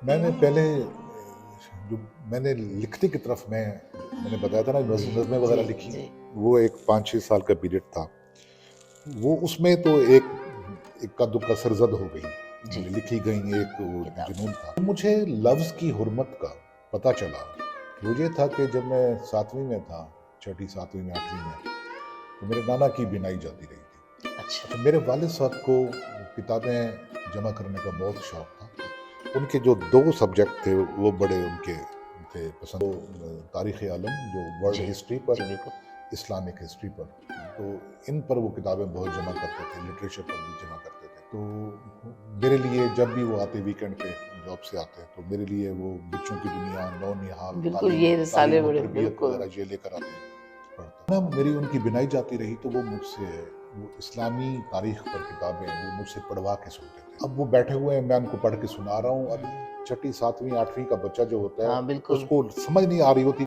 میں نے پہلے جو میں نے لکھنے کی طرف میں نے بتایا تھا نا جی نظمیں وغیرہ جی لکھی، جی وہ ایک 5-6 سال کا پیریڈ تھا، وہ اس میں تو ایک اکا دکا سرزد ہو گئی، جی لکھی گئی ایک کتاب جنون تھا۔ مجھے لفظ کی حرمت کا پتہ چلا، وہ یہ تھا کہ جب میں 7ویں میں تھا، 6ٹھی 7ویں میں 8ویں میں، تو میرے نانا کی بینائی جاتی رہی تھی۔ اچھا اچھا، میرے والد صاحب کو کتابیں جمع کرنے کا بہت شوق تھا۔ ان کے جو 2 سبجیکٹ تھے وہ بڑے ان کے تھے پسند، تاریخ عالم جو ورلڈ جی ہسٹری پر، جی بالکل اسلامک ہسٹری پر، تو ان پر وہ کتابیں بہت جمع کرتے تھے، لٹریچر پر بھی جمع کرتے تھے۔ تو میرے لیے جب بھی وہ آتے ویکینڈ پہ جاب سے آتے تو میرے لیے وہ بچوں کی دنیا، نو نہال، بالکل، یہ رسالے تعلیم و بڑے تربیت بالکل وغیرہ یہ لے کر آتے پڑھتا نا۔ میری ان کی بنائی جاتی رہی تو وہ مجھ سے وہ اسلامی تاریخ پر کتابیں وہ مجھ سے پڑھوا کے سنتے تھے۔ اب وہ بیٹھے ہوئے ہیں، میں ان کو پڑھ کے سنا رہا ہوں، ابھی 6ٹھی 7ویں 8ویں کا بچہ جو ہوتا ہے ہاں اس بالکل کو سمجھ نہیں آ رہی ہوتی